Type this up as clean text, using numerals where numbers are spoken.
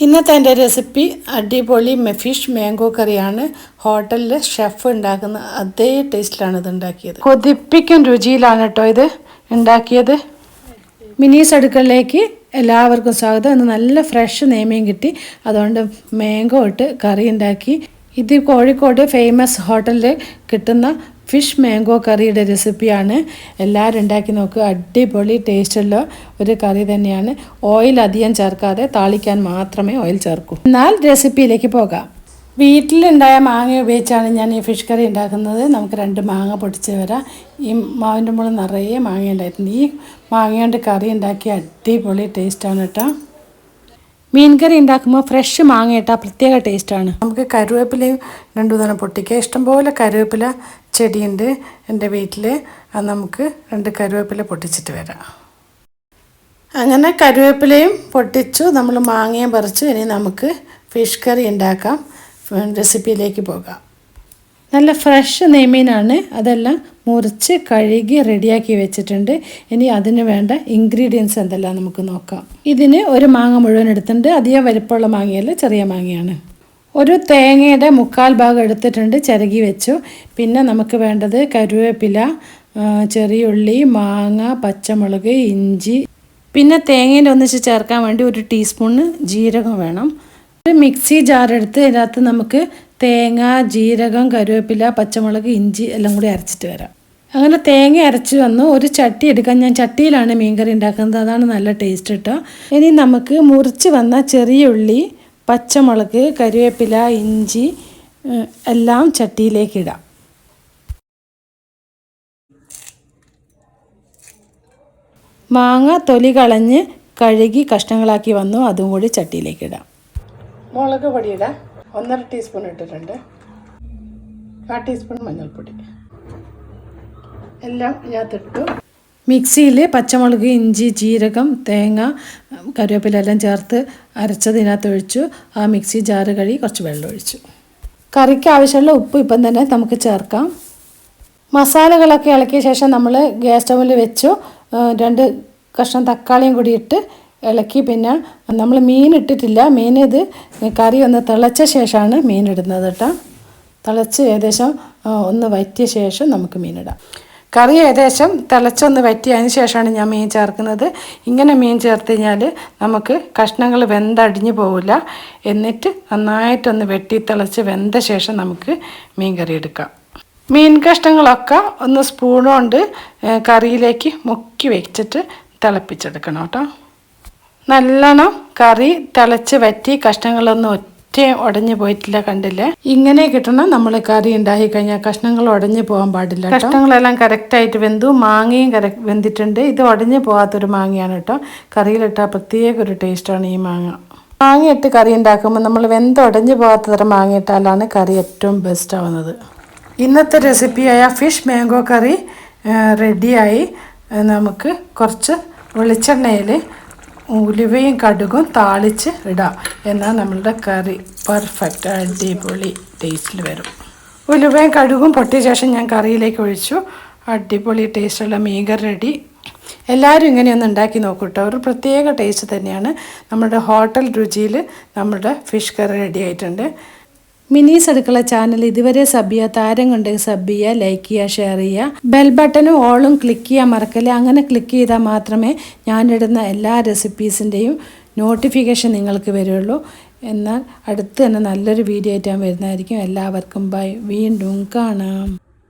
ഇന്നത്തെ എൻ്റെ റെസിപ്പി അടിപൊളി ഫിഷ് മാംഗോ കറിയാണ്. ഹോട്ടലിലെ ഷെഫ് ഉണ്ടാക്കുന്ന അതേ ടേസ്റ്റിലാണ് ഇത് ഉണ്ടാക്കിയത്. കൊതിപ്പിക്കും രുചിയിലാണ് കേട്ടോ ഇത് ഉണ്ടാക്കിയത്. മിനീസ് അടുക്കളയിലേക്ക് എല്ലാവർക്കും സ്വാഗതം. ഇന്ന് നല്ല ഫ്രഷ് നേമയും കിട്ടി, അതുകൊണ്ട് മാംഗോ ഇട്ട് കറി ഉണ്ടാക്കി. ഇത് കോഴിക്കോട് ഫേമസ് ഹോട്ടലിൽ കിട്ടുന്ന ഫിഷ് മാംഗോ കറിയുടെ റെസിപ്പിയാണ്. എല്ലാവരും ഉണ്ടാക്കി നോക്കുക. അടിപൊളി ടേസ്റ്റുള്ള ഒരു കറി തന്നെയാണ്. ഓയിൽ അധികം ചേർക്കാതെ താളിക്കാൻ മാത്രമേ ഓയിൽ ചേർക്കൂ. എന്നാൽ റെസിപ്പിയിലേക്ക് പോകാം. വീട്ടിലുണ്ടായ മാങ്ങ ഉപയോഗിച്ചാണ് ഞാൻ ഈ ഫിഷ് കറി ഉണ്ടാക്കുന്നത്. നമുക്ക് 2 മാങ്ങ പൊടിച്ച് വരാം. ഈ മാവിൻ്റെ മുകളിൽ നിറയെ മാങ്ങ ഉണ്ടായിട്ടുണ്ട്. ഈ മാങ്ങ കൊണ്ട് കറി ഉണ്ടാക്കി അടിപൊളി ടേസ്റ്റാണ് കേട്ടോ. മീൻ കറി ഉണ്ടാക്കുമ്പോൾ ഫ്രഷ് മാങ്ങ ഇട്ടാൽ പ്രത്യേക ടേസ്റ്റാണ്. നമുക്ക് കരുവേപ്പിലയും 2 തവണ പൊട്ടിക്കുക. ഇഷ്ടംപോലെ കരുവേപ്പില ചെടിയുണ്ട് എൻ്റെ വീട്ടിൽ. അത് നമുക്ക് 2 കരുവേപ്പില പൊട്ടിച്ചിട്ട് വരാം. അങ്ങനെ കരുവേപ്പിലയും പൊട്ടിച്ചു, നമ്മൾ മാങ്ങയും പറിച്ചു. ഇനി നമുക്ക് ഫിഷ് കറി ഉണ്ടാക്കാം. റെസിപ്പിയിലേക്ക് പോകാം. നല്ല ഫ്രഷ് നെയ്മീനാണ്. അതെല്ലാം മുറിച്ച് കഴുകി റെഡിയാക്കി വെച്ചിട്ടുണ്ട്. ഇനി അതിന് വേണ്ട ഇൻഗ്രീഡിയൻസ് എന്തെല്ലാം നമുക്ക് നോക്കാം. ഇതിന് 1 മാങ്ങ മുഴുവൻ എടുത്തിട്ടുണ്ട്. അധികം വലിപ്പമുള്ള മാങ്ങയല്ല, ചെറിയ മാങ്ങയാണ്. ഒരു തേങ്ങയുടെ 1/4 ഭാഗം എടുത്തിട്ടുണ്ട്, ചിരകി വെച്ചു. പിന്നെ നമുക്ക് വേണ്ടത് കരുവേപ്പില, ചെറിയുള്ളി, മാങ്ങ, പച്ചമുളക്, ഇഞ്ചി. പിന്നെ തേങ്ങയിൽ ഒന്നിച്ച് ചേർക്കാൻ വേണ്ടി 1 ടീസ്പൂണ് ജീരകം വേണം. ഒരു മിക്സി ജാർ എടുത്ത് ഇതിനകത്ത് നമുക്ക് തേങ്ങ, ജീരകം, കരുവേപ്പില, പച്ചമുളക്, ഇഞ്ചി എല്ലാം കൂടി അരച്ചിട്ട് വരാം. അങ്ങനെ തേങ്ങ അരച്ച് വന്നു. ഒരു ചട്ടി എടുക്കാം. ഞാൻ ചട്ടിയിലാണ് മീൻകറി ഉണ്ടാക്കുന്നത്, അതാണ് നല്ല ടേസ്റ്റ് കേട്ടോ. ഇനി നമുക്ക് മുറിച്ച് വന്ന ചെറിയ ഉള്ളി, പച്ചമുളക്, കരുവേപ്പില, ഇഞ്ചി എല്ലാം ചട്ടിയിലേക്ക് ഇടാം. മാങ്ങ തൊലി കളഞ്ഞ് കഴുകി കഷ്ണങ്ങളാക്കി വന്നു, അതും കൂടി ചട്ടിയിലേക്ക് ഇടാം. മുളക് പൊടി ഇടാം. 1.5 ടീസ്പൂൺ ഇട്ടിട്ടുണ്ട്. 1/4 ടീസ്പൂൺ മഞ്ഞൾപ്പൊടി എല്ലാം ഇതിനകത്തിട്ടു. മിക്സിയിൽ പച്ചമുളക്, ഇഞ്ചി, ജീരകം, തേങ്ങ, കറിവേപ്പില എല്ലാം ചേർത്ത് അരച്ചത് ഇതിനകത്ത് ഒഴിച്ചു. ആ മിക്സി ജാറ് കഴുകി കുറച്ച് വെള്ളം ഒഴിച്ചു. കറിക്ക് ആവശ്യമുള്ള ഉപ്പ് ഇപ്പം തന്നെ നമുക്ക് ചേർക്കാം. മസാലകളൊക്കെ ഇളക്കിയ ശേഷം നമ്മൾ ഗ്യാസ് സ്റ്റൗവിൽ വെച്ചു. 2 കഷ്ണം തക്കാളിയും കൂടി ഇട്ട് ഇളക്കി. പിന്നെ നമ്മൾ മീൻ ഇട്ടിട്ടില്ല. മീൻ ഇത് കറി ഒന്ന് തിളച്ച ശേഷമാണ് മീൻ ഇടുന്നത് കേട്ടോ. തിളച്ച് ഏകദേശം ഒന്ന് വറ്റിയ ശേഷം നമുക്ക് മീനിടാം. കറി ഏകദേശം തിളച്ചൊന്ന് വറ്റിയതിന് ശേഷമാണ് ഞാൻ മീൻ ചേർക്കുന്നത്. ഇങ്ങനെ മീൻ ചേർത്ത് കഴിഞ്ഞാൽ നമുക്ക് കഷ്ണങ്ങൾ വെന്തടിഞ്ഞു പോവില്ല. എന്നിട്ട് നന്നായിട്ടൊന്ന് വെട്ടി തിളച്ച് വെന്ത ശേഷം നമുക്ക് മീൻ കറി എടുക്കാം. മീൻ കഷ്ണങ്ങളൊക്കെ ഒന്ന് സ്പൂൺ കൊണ്ട് കറിയിലേക്ക് മുക്കി വെച്ചിട്ട് തിളപ്പിച്ചെടുക്കണം കേട്ടോ. നല്ലോണം കറി തിളച്ച് വറ്റി കഷ്ണങ്ങളൊന്നും ഒറ്റ ഉടഞ്ഞു പോയിട്ടില്ല, കണ്ടില്ലേ? ഇങ്ങനെ കിട്ടണം നമ്മൾ കറി ഉണ്ടാക്കി കഴിഞ്ഞാൽ. കഷ്ണങ്ങൾ ഉടഞ്ഞു പോകാൻ പാടില്ല. കഷ്ണങ്ങളെല്ലാം കറക്റ്റായിട്ട് വെന്തു. മാങ്ങയും വെന്തിട്ടുണ്ട്. ഇത് ഉടഞ്ഞു പോകാത്തൊരു മാങ്ങയാണ് കേട്ടോ. കറിയിലിട്ടാൽ പ്രത്യേക ഒരു ടേസ്റ്റാണ് ഈ മാങ്ങ. മാങ്ങയിട്ട് കറി ഉണ്ടാക്കുമ്പോൾ നമ്മൾ വെന്തുടഞ്ഞു പോകാത്ത തരം മാങ്ങ ഇട്ടാലാണ് കറി ഏറ്റവും ബെസ്റ്റ് ആവുന്നത്. ഇന്നത്തെ റെസിപ്പിയായ ഫിഷ് മാംഗോ കറി റെഡിയായി. നമുക്ക് കുറച്ച് വെളിച്ചെണ്ണയിൽ ഉലുവയും കടുകും താളിച്ച് ഇടാം. എന്നാൽ നമ്മളുടെ കറി പെർഫെക്റ്റ് അടിപൊളി ടേസ്റ്റിൽ വരും. ഉലുവയും കടുകും പൊട്ടിയ ശേഷം ഞാൻ കറിയിലേക്ക് ഒഴിച്ചു. അടിപൊളി ടേസ്റ്റുള്ള മീൻകറി റെഡി. എല്ലാവരും ഇങ്ങനെയൊന്ന് ഉണ്ടാക്കി നോക്കൂട്ടോ. ഒരു പ്രത്യേക ടേസ്റ്റ് തന്നെയാണ്. നമ്മുടെ ഹോട്ടൽ രുചിയിൽ നമ്മുടെ ഫിഷ് കറി റെഡി ആയിട്ടുണ്ട്. മിനീസ് അടുക്കള ചാനൽ ഇതുവരെ സബ് ചെയ്യാത്ത ആരും കൊണ്ടെങ്കിൽ സബ് ചെയ്യുക, ലൈക്ക് ചെയ്യുക, ഷെയർ ചെയ്യുക. ബെൽ ബട്ടനും ഓളും ക്ലിക്ക് ചെയ്യാൻ മറക്കല്ലേ. അങ്ങനെ ക്ലിക്ക് ചെയ്താൽ മാത്രമേ ഞാനിടുന്ന എല്ലാ റെസിപ്പീസിൻ്റെയും നോട്ടിഫിക്കേഷൻ നിങ്ങൾക്ക് വരുള്ളൂ. എന്നാൽ അടുത്ത് തന്നെ നല്ലൊരു വീഡിയോ ആയിട്ട് ഞാൻ വരുന്നതായിരിക്കും. എല്ലാവർക്കും ബൈ. വീണ്ടും കാണാം.